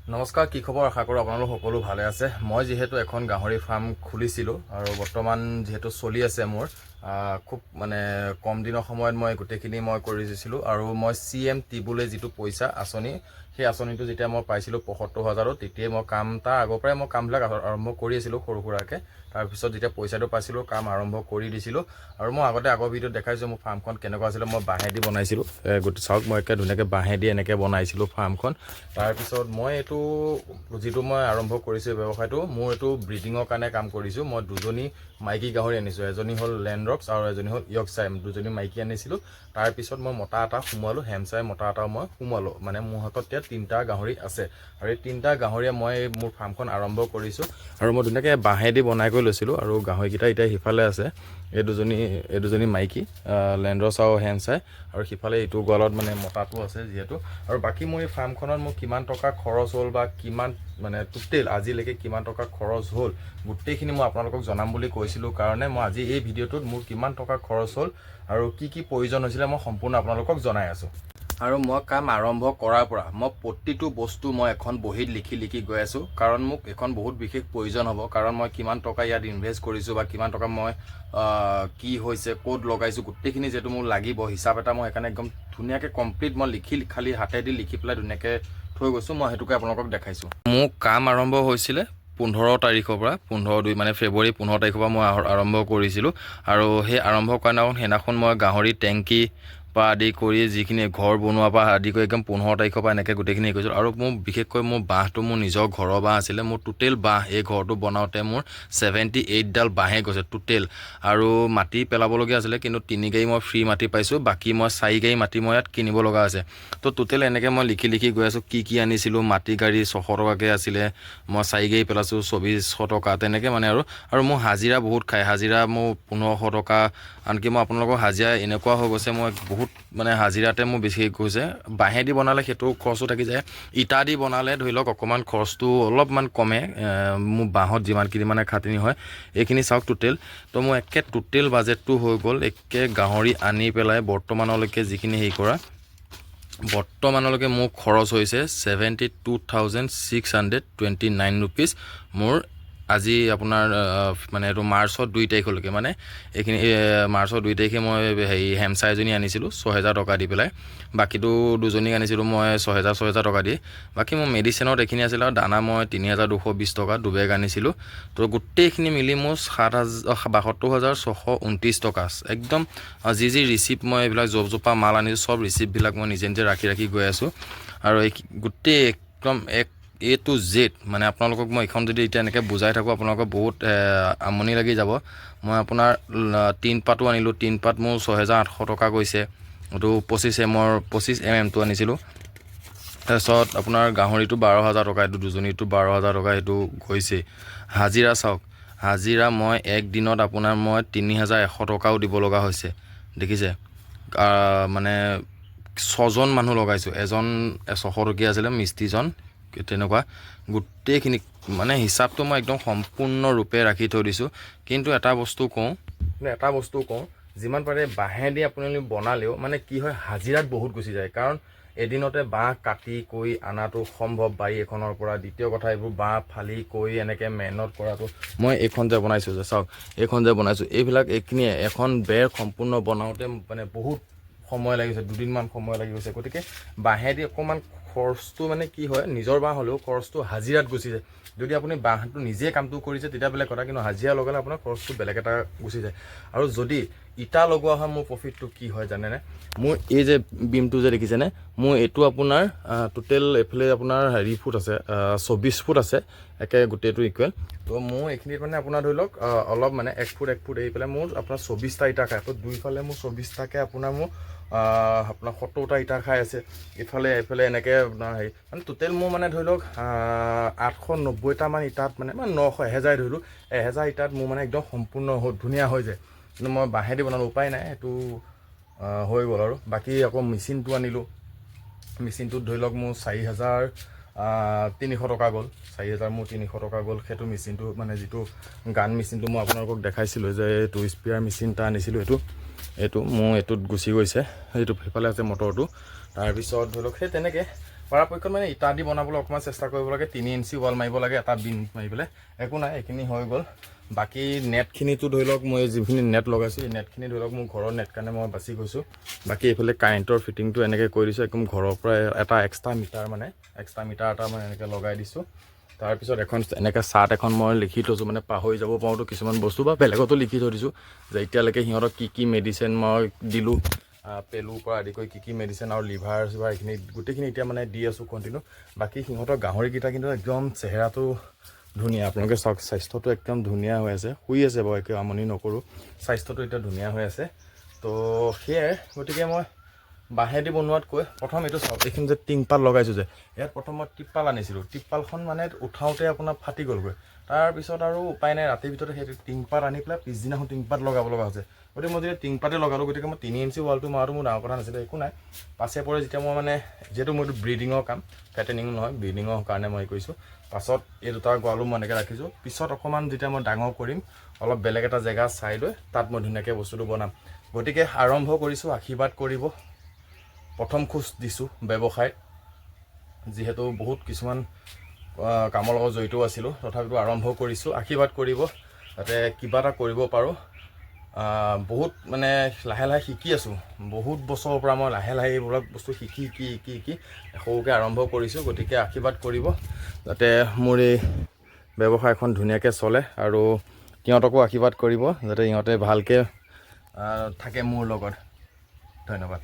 নমস্কাৰ, কি খবৰ? আশা কৰোঁ আপোনালোক সকলো ভালে আছে। মই যিহেতু এখন গাহৰি ফাৰ্ম খুলিছিলোঁ আৰু বৰ্তমান যিহেতু চলি আছে মোৰ খুব মানে কম দিনৰ সময়ত মই গোটেইখিনি মই কৰি দিছিলোঁ আৰু মই CM টিবুলে যিটো পইচা আঁচনি, সেই আঁচনিটো যেতিয়া মই পাইছিলোঁ ৭৫,০০০, তেতিয়াই মই তাৰ আগৰ পৰাই মই কামবিলাক আৰম্ভ কৰি আছিলোঁ সৰু সুৰাকৈ। তাৰপিছত যেতিয়া পইচাটো পাইছিলোঁ কাম আৰম্ভ কৰি দিছিলোঁ আৰু মই আগৰ ভিডিঅ'ত দেখাইছোঁ মোৰ ফাৰ্মখন কেনেকুৱা আছিলে। মই বাঁহেদি বনাইছিলোঁ, চাওক মই একে ধুনীয়াকৈ বাঁহেদি এনেকৈ বনাইছিলোঁ ফাৰ্মখন। তাৰপিছত মই এইটো যিটো মই আৰম্ভ কৰিছোঁ ব্যৱসায়টো, মোৰ এইটো ব্ৰিডিঙৰ কাৰণে কাম কৰিছোঁ। মই দুজনী মাইকী গাহৰি আনিছোঁ, এজনী হ'ল লেণ্ডৰক্স আৰু এজনী হ'ল য়ৰ্কশ্বায়াৰ। দুজনী মাইকী আনিছিলোঁ। তাৰপিছত মই মতা এটা সোমোৱালোঁ, হেমশ্বায়াৰ মতা এটাও মই সোমোৱালোঁ। মানে মোৰ হাতত এতিয়া 3টা গাহৰি আছে আৰু এই 3টা গাহৰিয়ে মই মোৰ ফাৰ্মখন আৰম্ভ কৰিছোঁ আৰু মই ধুনীয়াকৈ বাঁহেদি বনাই কৰি লৈছিলোঁ আৰু গাহৰিকেইটা এতিয়া সিফালে আছে। এই দুজনী মাইকী লেণ্ডৰক্স আৰু হেমশ্বায়াৰ, আৰু সিফালে এইটো গলত মানে মতাটো আছে যিহেতু। আৰু বাকী মোৰ এই ফাৰ্মখনত মোৰ কিমান টকা খৰচ হ'ল বা কিমান মানে টোটেল আজিলৈকে কিমান টকা খৰচ হ'ল গোটেইখিনি মই আপোনালোকক জনাম বুলি কৈছিলোঁ কাৰণে মই আজি এই ভিডিঅ'টোত মোৰ কিমান টকা খৰচ হ'ল আৰু কি কি প্ৰয়োজন হৈছিলে মই সম্পূৰ্ণ আপোনালোকক জনাই আছোঁ। আৰু মই কাম আৰম্ভ কৰাৰ পৰা মই প্ৰতিটো বস্তু মই এখন বহীত লিখি গৈ আছোঁ, কাৰণ মোক এখন বহুত বিশেষ প্ৰয়োজন হ'ব। কাৰণ মই কিমান টকা ইয়াত ইনভেষ্ট কৰিছোঁ বা কিমান টকা মই কি হৈছে, ক'ত লগাইছোঁ, গোটেইখিনি যিহেতু মোৰ লাগিব হিচাপ এটা, মই সেইকাৰণে একদম ধুনীয়াকৈ কমপ্লিট মই খালি হাতেদি লিখি পেলাই ধুনীয়াকৈ থৈ গৈছোঁ। মই সেইটোকে আপোনালোকক দেখাইছোঁ। মোৰ কাম আৰম্ভ হৈছিলে 15 তাৰিখৰ পৰা, 15/2 মানে ফেব্ৰুৱাৰী 15 তাৰিখৰ পৰা মই আৰম্ভ কৰিছিলোঁ। আৰু সেই আৰম্ভ কৰা সেইদিনাখন মই গাহৰি টেংকি পৰা আদি কৰি যিখিনি ঘৰ বনোৱাৰ পৰা আদি কৰি একদম 15 তাৰিখৰ পৰা এনেকৈ গোটেইখিনি হেৰি কৰিছিলোঁ। আৰু মোৰ বিশেষকৈ মোৰ বাঁহটো মোৰ নিজৰ ঘৰৰ বাঁহ আছিলে। মোৰ টোটেল বাঁহ এই ঘৰটো বনাওঁতে মোৰ 78ডাল বাঁহে গৈছে টোটেল। আৰু মাটি পেলাবলগীয়া আছিলে, কিন্তু 3 গাড়ী মই ফ্ৰী মাটি পাইছোঁ, বাকী মই 4 গাড়ী মাটি মই ইয়াত কিনিব লগা আছে। তো টোটেল এনেকৈ মই লিখি গৈ আছোঁ কি আনিছিলোঁ। মাটি গাড়ী 600 টকাকৈ আছিলে, মই 4 গাড়ী পেলাইছোঁ 2400 টকা তেনেকৈ মানে। আৰু মোৰ হাজিৰা বহুত খায়, হাজিৰা মোৰ 1500 টকা। আনকি মই আপোনালোকৰ হাজিৰা এনেকুৱা হৈ গৈছে, মই বহুত মানে হাজিৰাতে মোৰ বেছি গৈছে। বাঁহেদি বনালে সেইটো খৰচো থাকি যায়, ইটা দি বনালে ধৰি লওক অকণমান খৰচটো অলপমান কমে। মোৰ বাঁহত যিমানখিনি মানে খাটনি হয় এইখিনি চাওক টোটেল। তো মোৰ একে টোটেল বাজেটটো হৈ গ'ল একে গাহৰি আনি পেলাই বৰ্তমানলৈকে যিখিনি হেৰি কৰা, বৰ্তমানলৈকে মোৰ খৰচ হৈছে 72,629 ৰুপিজ মোৰ আজি আপোনাৰ মানে এইটো মাৰ্চৰ 2 তাৰিখলৈকে। মানে এইখিনি মাৰ্চৰ 2 তাৰিখে মই হেমশ্বায়াৰ এজনী আনিছিলোঁ 6,000 টকা দি পেলাই, বাকীটো দুজনীক আনিছিলোঁ মই 6,000 টকা দি। বাকী মোৰ মেডিচিনত এইখিনি আছিলে আৰু দানা মই 3,220 টকা দুবেগ আনিছিলোঁ। তো গোটেইখিনি মিলি মোৰ 72,629 টকা একদম। যি ৰিচিপ্ট মই এইবিলাক জবজোপা মাল আনিছোঁ চব ৰিচিপ্টবিলাক মই নিজে ৰাখি গৈ আছোঁ। আৰু এই গোটেই একদম A to Z মানে আপোনালোকক মই এইখন যদি এতিয়া এনেকৈ বুজাই থাকোঁ আপোনালোকৰ বহুত আমনি লাগি যাব। মই আপোনাৰ 3 পাতো আনিলোঁ, 3 পাত মোৰ 6,800 টকা গৈছে। এইটো 25 mm আনিছিলোঁ। তাৰপিছত আপোনাৰ গাহৰিটো 12,000 টকা, এইটো দুজনীটো 12,000 টকা সেইটো গৈছে। হাজিৰা চাওক, হাজিৰা মই একদিনত আপোনাৰ মই 3,100 টকাও দিব লগা হৈছে, দেখিছে। মানে 6জন মানুহ লগাইছোঁ, এজন 600 টকীয়া আছিলে মিস্ত্ৰীজন, তেনেকুৱা গোটেইখিনি মানে হিচাপটো মই একদম সম্পূৰ্ণৰূপে ৰাখি থৈ দিছোঁ। কিন্তু এটা বস্তু কওঁ, যিমান পাৰে বাঁহেদি আপোনালোকে বনালেও মানে কি হয়, হাজিৰাত বহুত গুচি যায়। কাৰণ এদিনতে বাঁহ কাটি কৰি অনাটো সম্ভৱ বাৰী এখনৰ পৰা। দ্বিতীয় কথা, এইবোৰ বাঁহ ফালি কৰি এনেকৈ মেহনত কৰাটো, মই এইখন যে বনাইছোঁ যে চাওক, এইখন যে বনাইছোঁ, এইখিনিয়ে এখন বেৰ সম্পূৰ্ণ বনাওঁতে মানে বহুত সময় লাগিছে, 2 দিনমান সময় লাগি গৈছে। গতিকে বাঁহেদি অকণমান খৰচটো মানে কি হয়, নিজৰ বাঁহ হ'লেও খৰচটো হাজিৰাত গুচি যায়। যদি আপুনি বাঁহটো নিজে কামটো কৰিছে তেতিয়া বেলেগ কথা, কিন্তু হাজিৰা লগালে আপোনাৰ খৰচটো বেলেগ এটা গুচি যায়। আৰু যদি ইটা লগোৱা হয় মোৰ প্ৰফিটটো কি হয় জানেনে? মোৰ এই যে বিমটো যে দেখিছেনে, মোৰ এইটো আপোনাৰ টোটেল এইফালে আপোনাৰ ফুট আছে, 24 ফুট আছে একে গোটেইটো ইকুৱেল। তো মোৰ এইখিনিত মানে আপোনাৰ ধৰি লওক অলপ মানে 1 ফুট এৰি পেলাই মোৰ আপোনাৰ 24টা ইটা খায়। তো দুইফালে মোৰ 24টাকৈ আপোনাৰ মোৰ আপোনাৰ 70টা ইটা খাই আছে। এইফালে এনেকৈ আপোনাৰ মানে টোটেল মোৰ মানে ধৰি লওক 890টামান ইটাত মানে 1000 ধৰিলোঁ, 1000 ইটাত মোৰ মানে একদম সম্পূৰ্ণ ধুনীয়া হৈ যায়। কিন্তু মই বাঁহেদি বনালোঁ, উপায় নাই, সেইটো হৈ গ'ল। আৰু বাকী আকৌ মেচিনটো আনিলোঁ, মেচিনটোত ধৰি লওক মোৰ 4,300 টকা গ'ল, 4,000 মোৰ 300 টকা গ'ল। সেইটো মেচিনটো মানে যিটো গান মেচিনটো মই আপোনালোকক দেখাইছিলোঁ যে 2 স্পিয়াৰ মেচিন এটা আনিছিলোঁ, এইটো মোৰ এইটোত গুচি গৈছে। এইটো সেইফালে আছে মটৰটো। তাৰপিছত ধৰি লওক সেই তেনেকৈ পৰাপক্ষত মানে ইটা দি বনাবলৈ অকণমান চেষ্টা কৰিব লাগে, 3 ইঞ্চি ৱাল মাৰিব লাগে, এটা বিন মাৰি পেলাই। একো নাই, এইখিনি হৈ গ'ল। বাকী নেটখিনিতো ধৰি লওক মই যিখিনি নেট লগাইছোঁ, এই নেটখিনি ধৰি লওক মোৰ ঘৰৰ নেট কাৰণে মই বাছি গৈছোঁ। বাকী এইফালে কাৰেণ্টৰ ফিটিংটো এনেকৈ কৰি দিছোঁ, একদম ঘৰৰ পৰা এটা এক্সট্ৰা মিটাৰ এটা মানে এনেকৈ লগাই দিছোঁ। তাৰপিছত এখন এনেকৈ চাৰ্ট এখন মই লিখি থৈছোঁ, মানে পাহৰি যাব পাৰোঁতো কিছুমান বস্তু, বা বেলেগতো লিখি থৈ দিছোঁ যে এতিয়ালৈকে সিহঁতক কি মেডিচিন মই দিলোঁ, পেলুৰ পৰা আদি কৰি কি মেডিচিন আৰু লিভাৰ চিভাৰ এইখিনি গোটেইখিনি এতিয়া মানে দি আছোঁ কণ্টিনিউ। বাকী সিহঁতৰ গাহৰিকেইটা কিন্তু একদম চেহেৰাটো ধুনীয়া, আপোনালোকে চাওক, স্বাস্থ্যটো একদম ধুনীয়া হৈ আছে, শুই আছে বাৰু, একো আমনি নকৰোঁ, স্বাস্থ্যটো এতিয়া ধুনীয়া হৈ আছে। তো সেয়াই, গতিকে মই বাঁহেদি বনোৱাতকৈ প্ৰথম এইটো চাওক, এইখিনি যে টিংপাল লগাইছোঁ যে, ইয়াত প্ৰথম মই টিপ্পাল আনিছিলোঁ, টিপ্পালখন মানে উঠাওঁতে আপোনাৰ ফাটি গ'লগৈ। তাৰপিছত আৰু উপায় নাই, ৰাতিৰ ভিতৰতে সেইটো টিংপাত আনি পেলাই পিছদিনাখন টিংপাত লগাব লগা হৈছে। গতিকে মই যেতিয়া টিংপাতে লগালোঁ, গতিকে মই 3 ইঞ্চি ৱালটো মাৰাটো মোৰ ডাঙৰ কথা নাছিলে, একো নাই। পাছে পৰে যেতিয়া মই মানে, যিহেতু মোৰ এইটো ব্ৰিডিঙৰ কাম, ফেটেনিং নহয়, ব্ৰিডিঙৰ কাৰণে মই কৰিছোঁ। পাছত এই দুটা গঁৰালো মই এনেকৈ ৰাখিছোঁ, পিছত অকণমান যেতিয়া মই ডাঙৰ কৰিম, অলপ বেলেগ এটা জেগা চাই লৈ তাত মই ধুনীয়াকৈ বস্তুটো বনাম। গতিকে আৰম্ভ কৰিছোঁ, আশীৰ্বাদ কৰিব। প্ৰথম খোজ দিছোঁ ব্যৱসায়ত, যিহেতু বহুত কিছুমান কামৰ লগত জড়িত আছিলোঁ, তথাপিতো আৰম্ভ কৰিছোঁ, আশীৰ্বাদ কৰিব যাতে কিবা এটা কৰিব পাৰোঁ। বহুত মানে লাহে লাহে শিকি আছোঁ, বহুত বছৰৰ পৰা মই লাহে লাহে এইবিলাক বস্তু শিকি সৰুকৈ আৰম্ভ কৰিছোঁ। গতিকে আশীৰ্বাদ কৰিব যাতে মোৰ এই ব্যৱসায়খন ধুনীয়াকৈ চলে, আৰু সিহঁতকো আশীৰ্বাদ কৰিব যাতে সিহঁতে ভালকৈ থাকে মোৰ লগত। ধন্যবাদ।